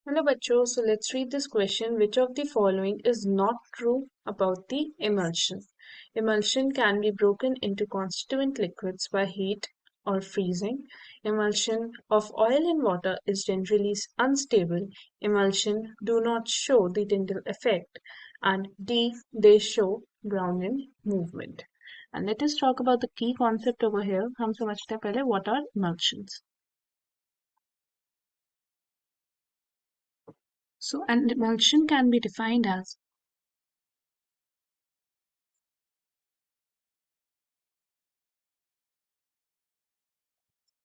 Hello bachcho, so let's read this question. Which of the following is not true about the emulsion? Emulsion can be broken into constituent liquids by heat or freezing. Emulsion of oil and water is generally unstable. Emulsion do not show the Tyndall effect. And D, they show Brownian movement. And let us talk about the key concept over here. हम समझते हैं पहले what are emulsions. So an emulsion can be defined as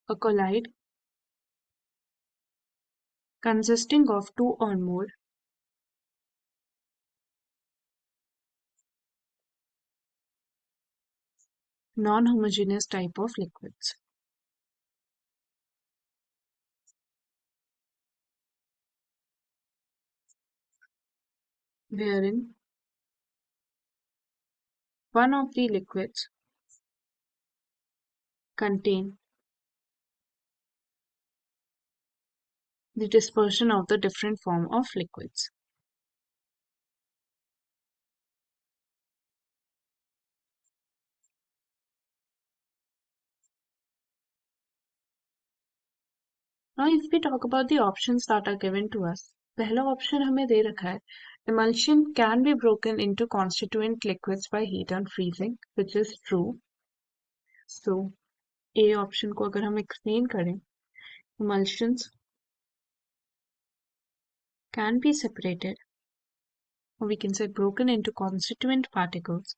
a colloid consisting of two or more non-homogeneous type of liquids, wherein one of the liquids contain the dispersion of the different form of liquids. Now if we talk about the options that are given to us, पहला option हमें दे रखा है emulsion can be broken into constituent liquids by heat and freezing, which is true. So A option को अगर हम explain करें, emulsions can be separated, or we can say broken into constituent particles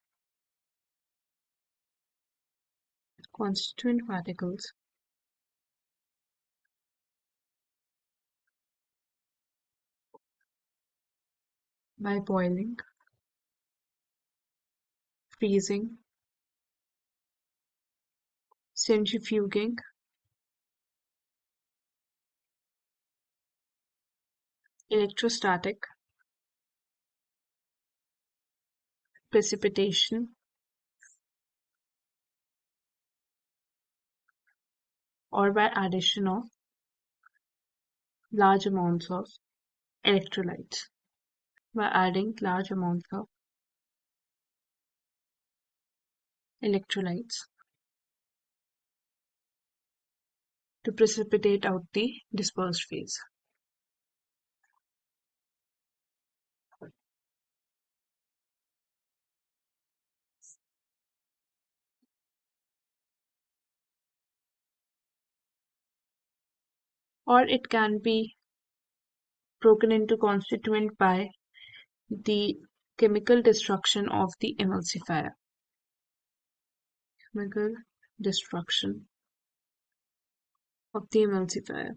by boiling, freezing, centrifuging, electrostatic, precipitation, or by addition of large amounts of electrolytes. By adding large amounts of electrolytes to precipitate out the dispersed phase. Or it can be broken into constituent by the chemical destruction of the emulsifier. Chemical destruction of the emulsifier.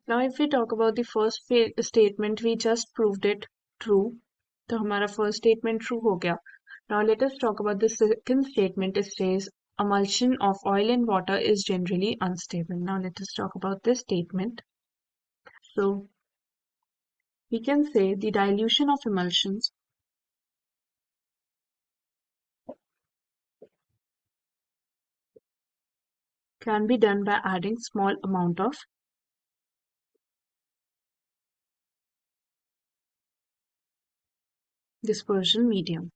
Now if we talk about the first statement, we just proved it true. तो हमारा first statement true हो गया. Now let us talk about the second statement. It says emulsion of oil and water is generally unstable. Now let us talk about this statement. So we can say the dilution of emulsions can be done by adding small amount of dispersion medium.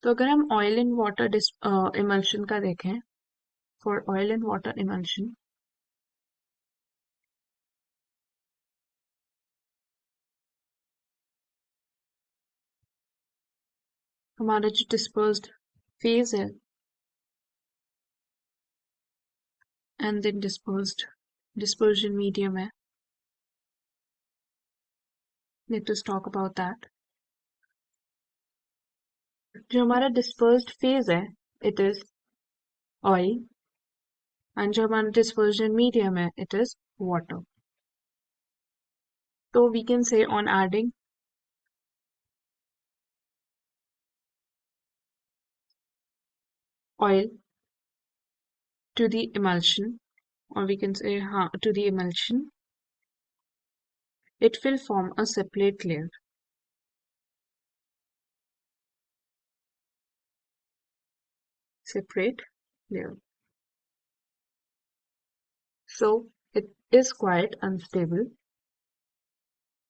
तो अगर हम oil and water emulsion का देखें, for oil and water emulsion, हमारा जो dispersed phase है and then dispersion medium है. Let us talk about that. जो हमारा dispersed phase है, it is oil, and जो हमारा dispersion medium है, it is water. So we can say on adding oil to the emulsion, or we can say to the emulsion, it will form a separate layer. separate layer. So it is quite unstable.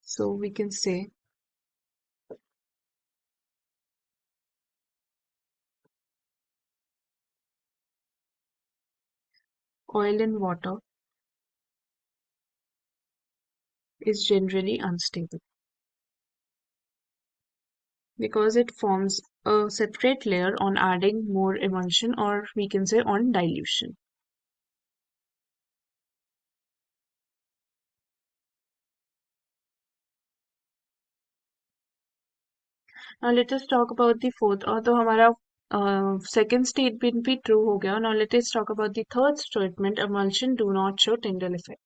So we can say oil in water is generally unstable because it forms a separate layer on adding more emulsion, or we can say on dilution. Now let us talk about the fourth, और तो हमारा second statement भी true हो गया. Now let us talk about the third statement, emulsion do not show Tyndall effect.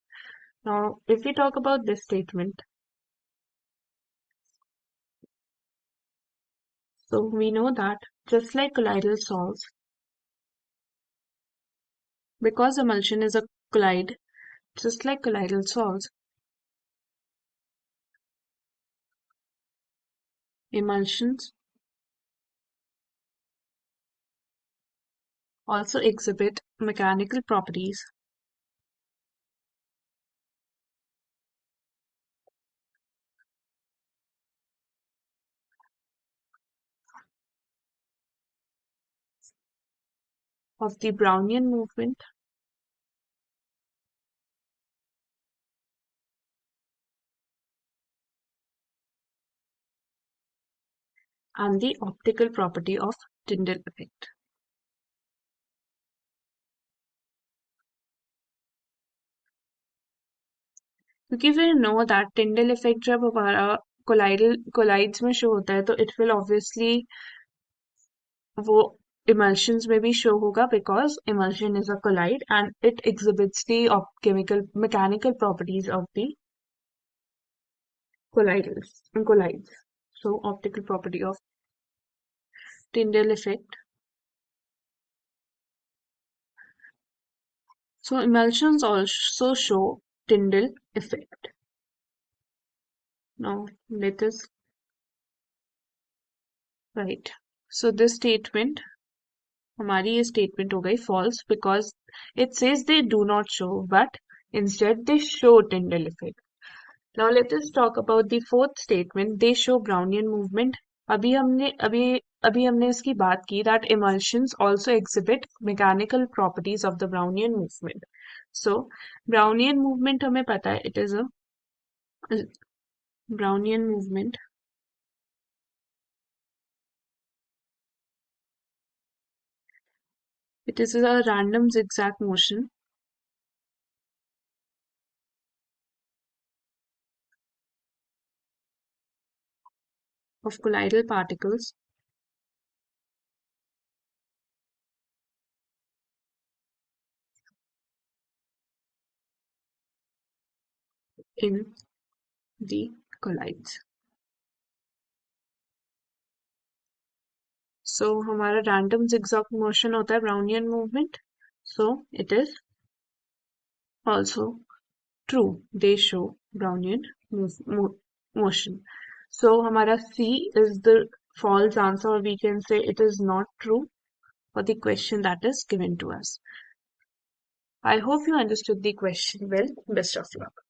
Now if we talk about this statement, so we know that just like colloidal salts, because emulsion is a colloid, just like colloidal salts, emulsions also exhibit mechanical properties of the Brownian movement and the optical property of Tyndall effect. क्योंकि we know that Tyndall effect जब हमारा colloids में show होता है तो it will obviously वो emulsions में भी show होगा because emulsion is a colloid and it exhibits the chemical mechanical properties of the colloids. So optical property of Tyndall effect. So emulsions also show Tyndall effect. Now let us write. So this statement, हमारी ये statement हो गई false because it says they do not show, but instead they show Tyndall effect. Now let us talk about the fourth statement. They show Brownian movement. अभी हमने इसकी बात की that emulsions also exhibit mechanical properties of the Brownian movement. So Brownian movement हमें पता है it is a Brownian movement it is a random zigzag motion of colloidal particles in the colloids. So हमारा random zigzag motion होता है Brownian movement. So it is also true. They show Brownian motion. So हमारा C is the false answer, or we can say it is not true for the question that is given to us. I hope you understood the question well. Best of luck.